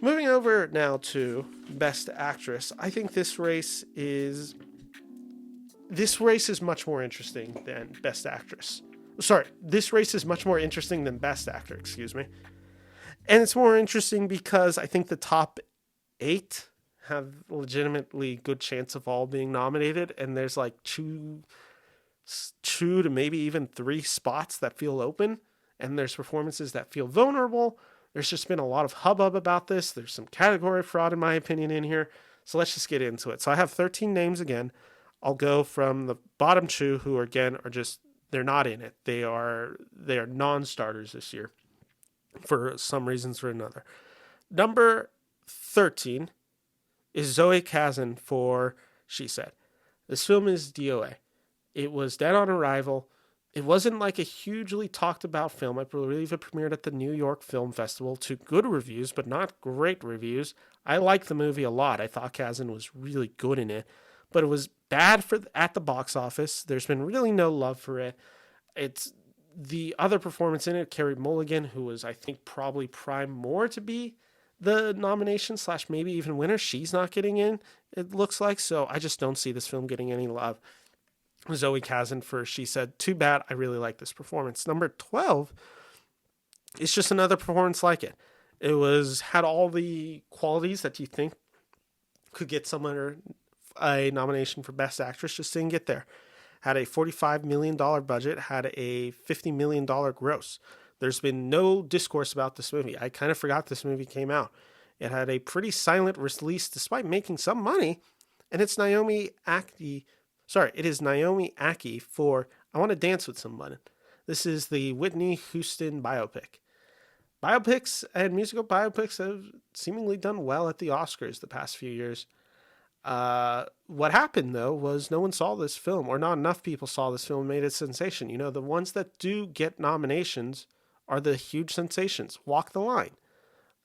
Moving over now to Best Actress, I think this race is much more interesting than Best Actress. Sorry, this race is much more interesting than Best Actor, excuse me. And it's more interesting because I think the top 8 have legitimately good chance of all being nominated, and there's like two to maybe even 3 spots that feel open, and there's performances that feel vulnerable. There's just been a lot of hubbub about this. There's some category fraud, in my opinion, in here. So let's just get into it. So I have 13 names again. I'll go from the bottom 2, who again are just, they're not in it. They are non-starters this year for some reasons or another. Number 13 is Zoe Kazan for She Said. This film is DOA. It was dead on arrival. It wasn't like a hugely talked about film. I believe it premiered at the New York Film Festival to good reviews, but not great reviews. I liked the movie a lot. I thought Kazan was really good in it, but it was bad at the box office. There's been really no love for it. It's the other performance in it, Carey Mulligan, who was, I think, probably primed more to be the nomination / maybe even winner. She's not getting in, it looks like. So I just don't see this film getting any love. Zoe Kazan for She Said. Too bad. I really like this performance. Number 12 is just another performance like it. It had all the qualities that you think could get someone a nomination for Best Actress, just didn't get there. Had a $45 million budget, had a $50 million gross. There's been no discourse about this movie. I kind of forgot this movie came out. It had a pretty silent release despite making some money, and it's Naomi Ackie. It is Naomi Ackie for I Want to Dance with Someone. This is the Whitney Houston biopic. Biopics and musical biopics have seemingly done well at the Oscars the past few years. What happened, though, was no one saw this film, or not enough people saw this film and made it a sensation. You know, the ones that do get nominations are the huge sensations. Walk the Line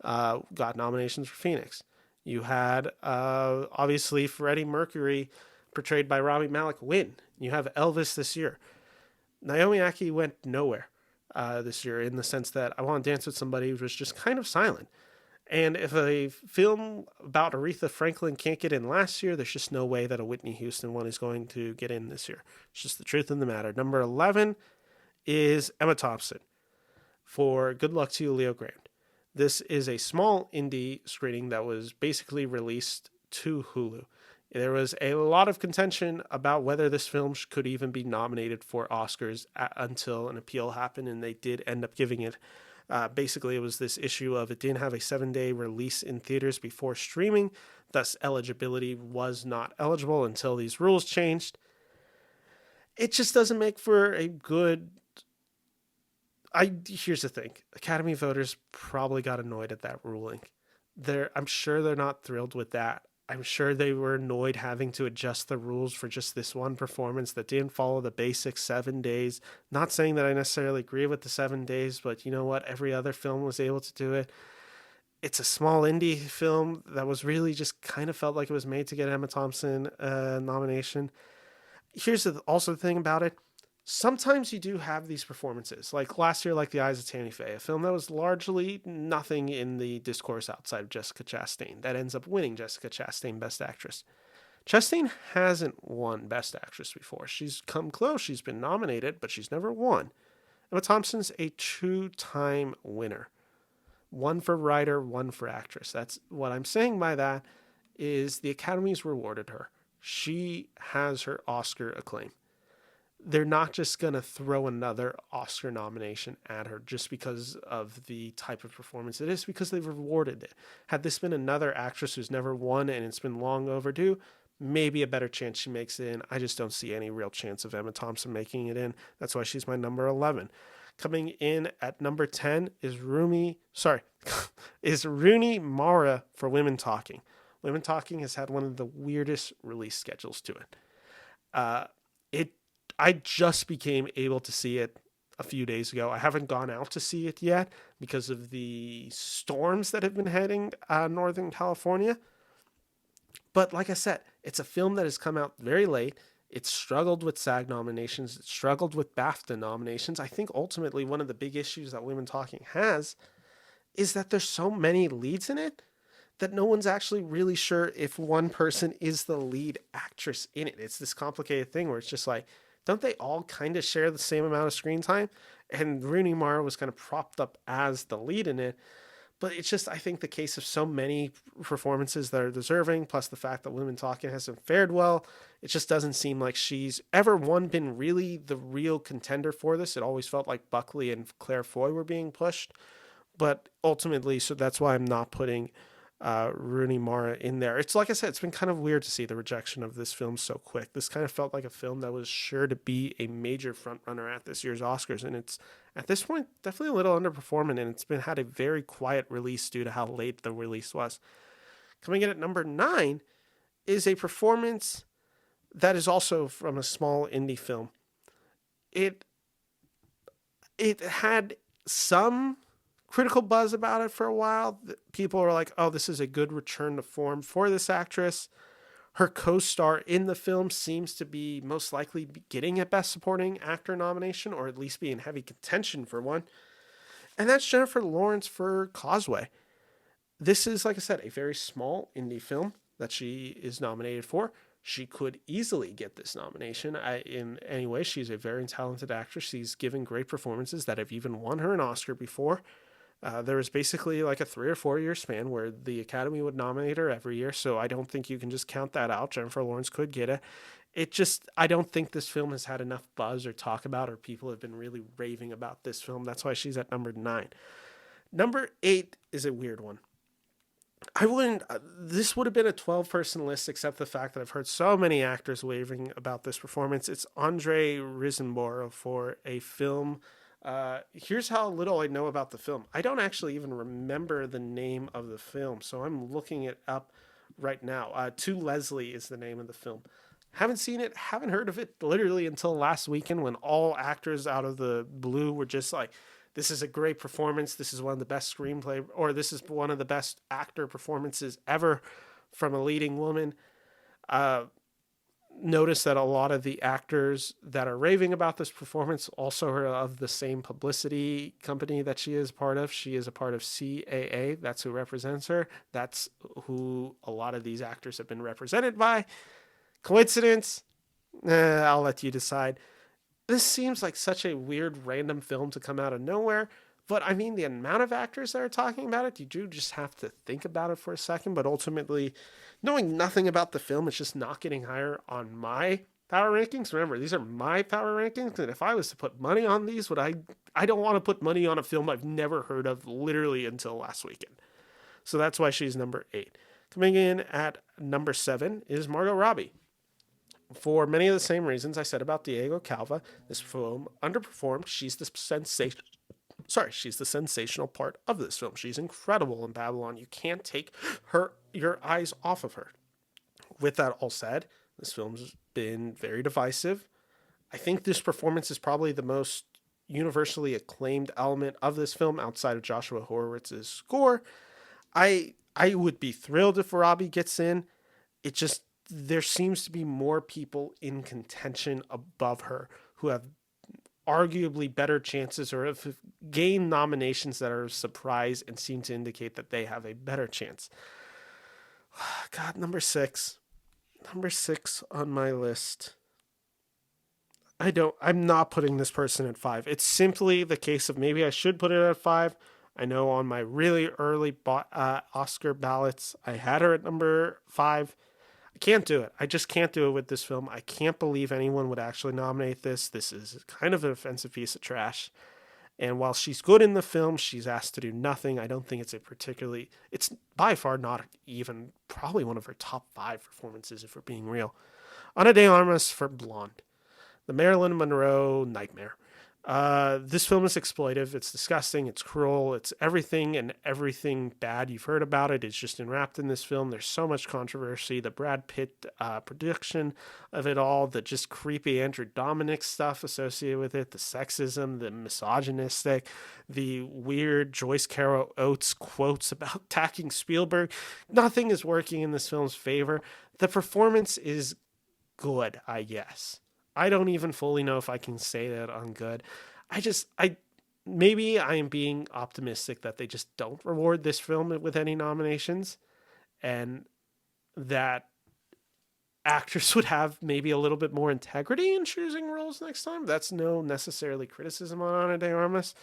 got nominations for Phoenix. You had, obviously, Freddie Mercury, portrayed by Rami Malek, win. You have Elvis this year. Naomi Ackie went nowhere this year, in the sense that I Want to Dance with Somebody was just kind of silent. And if a film about Aretha Franklin can't get in last year, there's just no way that a Whitney Houston one is going to get in this year. It's just the truth of the matter. Number 11 is Emma Thompson for Good Luck to You, Leo Grande. This is a small indie screening that was basically released to Hulu. There was a lot of contention about whether this film could even be nominated for Oscars until an appeal happened, and they did end up giving it. Basically, it was this issue of it didn't have a 7-day release in theaters before streaming, thus eligibility was not eligible until these rules changed. It just doesn't make for a good... Here's the thing. Academy voters probably got annoyed at that ruling. I'm sure they're not thrilled with that. I'm sure they were annoyed having to adjust the rules for just this one performance that didn't follow the basic 7 days. Not saying that I necessarily agree with the 7 days, but you know what? Every other film was able to do it. It's a small indie film that was really just kind of felt like it was made to get Emma Thompson a nomination. Here's also the thing about it. Sometimes you do have these performances, like last year, like The Eyes of Tammy Faye, a film that was largely nothing in the discourse outside of Jessica Chastain, that ends up winning Jessica Chastain Best Actress. Chastain hasn't won Best Actress before. She's come close. She's been nominated, but she's never won. Emma Thompson's a 2-time winner. 1 for writer, 1 for actress. That's what I'm saying by that is the Academy's rewarded her. She has her Oscar acclaim. They're not just going to throw another Oscar nomination at her just because of the type of performance it is, because they've rewarded it. Had this been another actress who's never won and it's been long overdue, maybe a better chance she makes it in. I just don't see any real chance of Emma Thompson making it in. That's why she's my number 11. Coming in at number 10 is Rooney Mara for Women Talking. Women Talking has had one of the weirdest release schedules to it. I just became able to see it a few days ago. I haven't gone out to see it yet because of the storms that have been heading Northern California. But like I said, it's a film that has come out very late. It struggled with SAG nominations. It struggled with BAFTA nominations. I think ultimately one of the big issues that Women Talking has is that there's so many leads in it. that no one's actually really sure if one person is the lead actress in it. It's this complicated thing where it's just like, don't they all kind of share the same amount of screen time? And Rooney Mara was kind of propped up as the lead in it. But it's just, I think, the case of so many performances that are deserving, plus the fact that Women Talking hasn't fared well. It just doesn't seem like she's ever, one, been really the real contender for this. It always felt like Buckley and Claire Foy were being pushed. But ultimately, so that's why I'm not putting Rooney Mara in there. It's like I said, it's been kind of weird to see the rejection of this film so quick. This kind of felt like a film that was sure to be a major frontrunner at this year's Oscars, and it's at this point definitely a little underperforming, and it's been had a very quiet release due to how late the release was. Coming in at number 9 is a performance that is also from a small indie film. It had some critical buzz about it for a while. People were like, oh, this is a good return to form for this actress. Her co-star in the film seems to be most likely getting a Best Supporting Actor nomination, or at least be in heavy contention for one. And that's Jennifer Lawrence for Causeway. This is, like I said, a very small indie film that she is nominated for. She could easily get this nomination. In any way, she's a very talented actress. She's given great performances that have even won her an Oscar before. There was basically like a 3 or 4 year span where the Academy would nominate her every year, so I don't think you can just count that out. Jennifer Lawrence could get it. I don't think this film has had enough buzz or talk about, or people have been really raving about this film. That's why she's at number 9. Number 8 is a weird one. This would have been a 12-person list, except the fact that I've heard so many actors raving about this performance. It's Andre Riseborough for a film. Here's how little I know about the film. I don't actually even remember the name of the film, so I'm looking it up right now. To Leslie is the name of the film. Haven't seen it, haven't heard of it literally until last weekend, when all actors out of the blue were just like, this is a great performance. This is one of the best screenplay, or this is one of the best actor performances ever from a leading woman. Notice that a lot of the actors that are raving about this performance also are of the same publicity company that she is part of. She is a part of CAA. That's who represents her. That's who a lot of these actors have been represented by. Coincidence? I'll let you decide. This seems like such a weird random film to come out of nowhere. But I mean, the amount of actors that are talking about it, you do just have to think about it for a second. But ultimately, knowing nothing about the film, it's just not getting higher on my power rankings. Remember, these are my power rankings. And if I was to put money on these, I don't want to put money on a film I've never heard of literally until last weekend. So that's why she's number 8. Coming in at number 7 is Margot Robbie. For many of the same reasons I said about Diego Calva, this film underperformed. She's the sensational part of this film. She's incredible in Babylon. You can't take your eyes off of her. With that all said, this film's been very divisive. I think this performance is probably the most universally acclaimed element of this film outside of Joshua Horowitz's score. I would be thrilled if Robbie gets in. There seems to be more people in contention above her who have arguably better chances, or have gained nominations that are a surprise and seem to indicate that they have a better chance. God, number 6 on my list. I'm not putting this person at 5. It's simply the case of maybe I should put it at 5. I know on my really early Oscar ballots, I had her at number 5. I can't do it. I just can't do it with this film. I can't believe anyone would actually nominate this. This is kind of an offensive piece of trash. And while she's good in the film, she's asked to do nothing. I don't think it's by far not even probably one of her top 5 performances, if we're being real. Ana De Armas for Blonde, the Marilyn Monroe nightmare. This film is exploitive. It's disgusting. It's cruel. It's everything and everything bad you've heard about it. It's just enwrapped in this film. There's so much controversy. The Brad Pitt production of it all, the just creepy Andrew Dominik stuff associated with it, the sexism, the misogynistic, the weird Joyce Carol Oates quotes about attacking Spielberg. Nothing is working in this film's favor. The performance is good, I guess. I don't even fully know if I can say that on good. Maybe I am being optimistic that they just don't reward this film with any nominations. and that actors would have maybe a little bit more integrity in choosing roles next time. That's no necessarily criticism on Ana De Armas,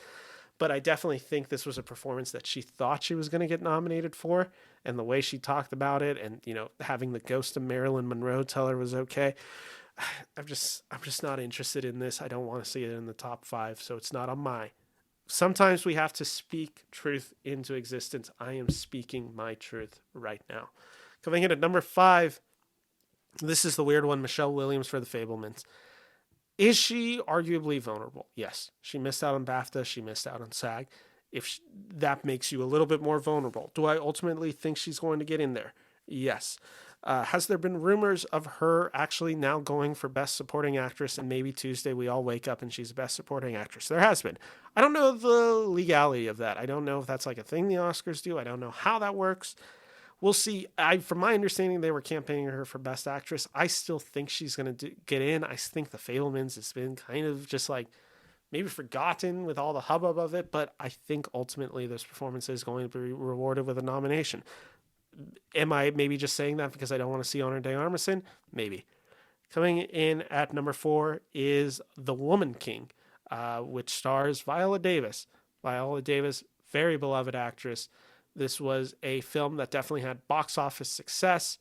but I definitely think this was a performance that she thought she was going to get nominated for, and the way she talked about it, and having the ghost of Marilyn Monroe tell her was okay. I'm just not interested in this. I don't want to see it in the top 5, so it's not on my. Sometimes we have to speak truth into existence. I am speaking my truth right now. Coming in at number 5, this is the weird one, Michelle Williams for The Fabelmans. Is she arguably vulnerable? Yes. She missed out on BAFTA. She missed out on SAG. That makes you a little bit more vulnerable. Do I ultimately think she's going to get in there? Yes. Has there been rumors of her actually now going for Best Supporting Actress, and maybe Tuesday we all wake up and she's Best Supporting Actress? There has been. I don't know the legality of that. I don't know if that's like a thing the Oscars do. I don't know how that works. We'll see. From my understanding, they were campaigning her for Best Actress. I still think she's going to get in. I think The Fabelmans has been kind of just like maybe forgotten with all the hubbub of it, but I think ultimately this performance is going to be rewarded with a nomination. Am I maybe just saying that because I don't want to see Ana De Armas in? Maybe. Coming in at number 4 is The Woman King, which stars Viola Davis. Viola Davis, very beloved actress. This was a film that definitely had box office success.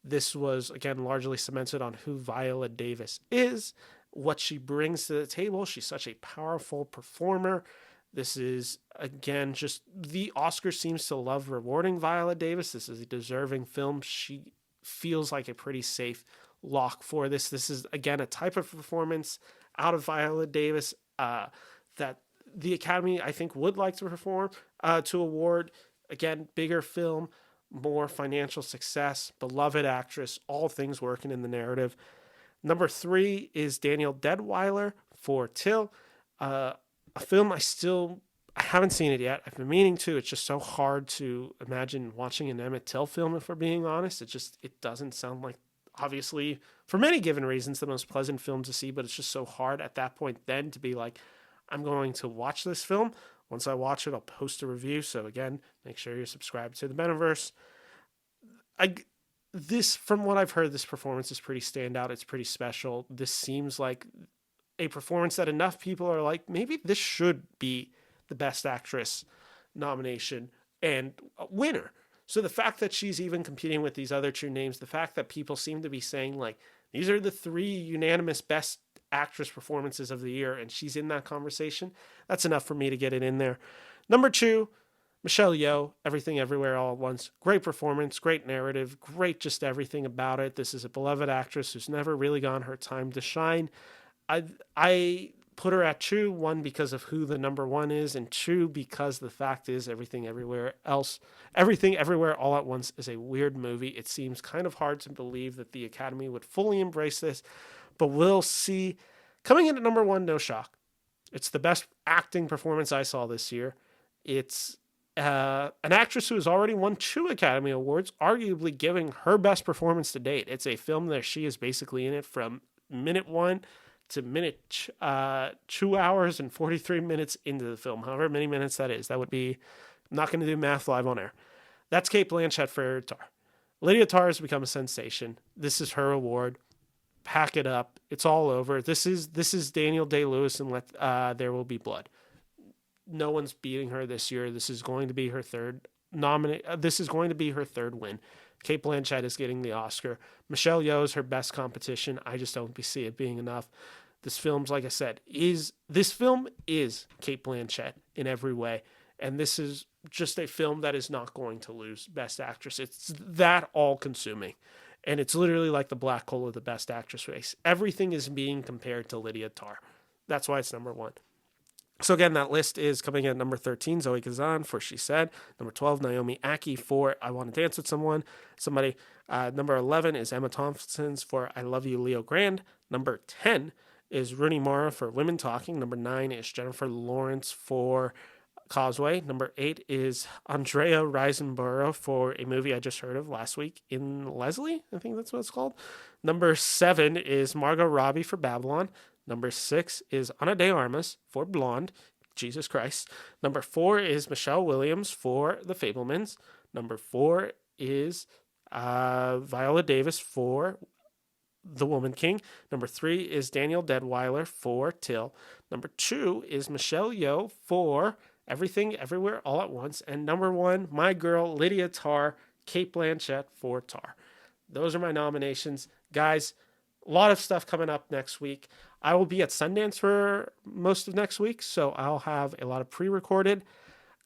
This was, again, largely cemented on who Viola Davis is, what she brings to the table. She's such a powerful performer. This is, again, just the Oscar seems to love rewarding Viola Davis. This is a deserving film. She feels like a pretty safe lock for this. This is, again, a type of performance out of Viola Davis that the Academy, I think, would like to award. Again, bigger film, more financial success, beloved actress, all things working in the narrative. Number 3 is Daniel Deadwyler for Till, a film I haven't seen it yet. I've been meaning to. It's just so hard to imagine watching an Emmett Till film, if we're being honest. It doesn't sound like, obviously, for many given reasons, the most pleasant film to see, but it's just so hard at that point then to be like, I'm going to watch this film. Once I watch it, I'll post a review. So again, make sure you're subscribed to the Metaverse. From what I've heard, this performance is pretty standout. It's pretty special. This seems like a performance that enough people are like, maybe this should be the Best Actress nomination and winner. So the fact that she's even competing with these other 2 names, the fact that people seem to be saying like, these are the 3 unanimous Best Actress performances of the year, and she's in that conversation, that's enough for me to get it in there. Number 2, Michelle Yeoh, Everything Everywhere All at Once. Great performance, great narrative, great just everything about it. This is a beloved actress who's never really gotten her time to shine. I put her at 2, 1 because of who the number 1 is, and 2 because the fact is Everything Everywhere All at Once is a weird movie. It seems kind of hard to believe that the Academy would fully embrace this, but we'll see. Coming in at number 1, no shock. It's the best acting performance I saw this year. It's an actress who has already won 2 Academy Awards, arguably giving her best performance to date. It's a film that she is basically in it from minute 1 to minute 2 hours and 43 minutes into the film, however many minutes that is. That would be, I'm not going to do math live on air. That's Cate Blanchett for Tar. Lydia Tar has become a sensation. This is her award. Pack it up. It's all over. This is Daniel Day-Lewis and Let There Will Be Blood. No one's beating her this year. This is going to be her third This is going to be her third win. Cate Blanchett is getting the Oscar. Michelle Yeoh is her best competition. I just don't see it being enough. This film's, like I said, this film is Cate Blanchett in every way. And this is just a film that is not going to lose Best Actress. It's that all-consuming. And it's literally like the black hole of the Best Actress race. Everything is being compared to Lydia Tar. That's why it's number 1. So again, that list is coming in at number 13, Zoe Kazan for She Said. Number 12, Naomi Ackie for I Want to Dance with Somebody. Number 11 is Emma Thompson's for I Love You, Leo Grand. Number 10 is Rooney Mara for Women Talking. Number 9 is Jennifer Lawrence for Causeway. Number 8 is Andrea Riseborough for a movie I just heard of last week, In Leslie, I think that's what it's called. Number 7 is Margot Robbie for Babylon. Number 6 is Ana De Armas for Blonde. Jesus Christ. Number 4 is Michelle Williams for The Fabelmans. Number 4 is Viola Davis for The Woman King. Number 3 is Daniel Deadwyler for Till. Number 2 is Michelle Yeoh for Everything Everywhere All at Once. And number 1, my girl Lydia Tarr, Cate Blanchett for Tar. Those are my nominations. Guys, a lot of stuff coming up next week. I will be at Sundance for most of next week, so I'll have a lot of pre-recorded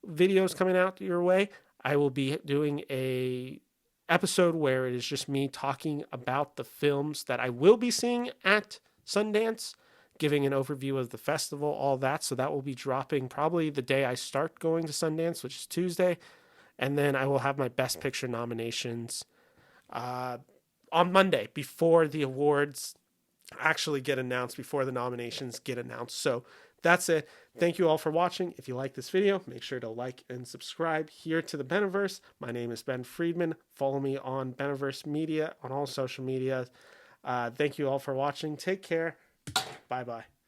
videos coming out your way. I will be doing a episode where it is just me talking about the films that I will be seeing at Sundance, giving an overview of the festival, all that. So that will be dropping probably the day I start going to Sundance, which is Tuesday. And then I will have my Best Picture nominations on Monday before the awards actually get announced, before the nominations get announced. So that's it. Thank you all for watching. If you like this video, make sure to like and subscribe here to the Beniverse. My name is Ben Friedman. Follow me on Beniverse Media on all social media. Thank you all for watching. Take care. Bye-bye.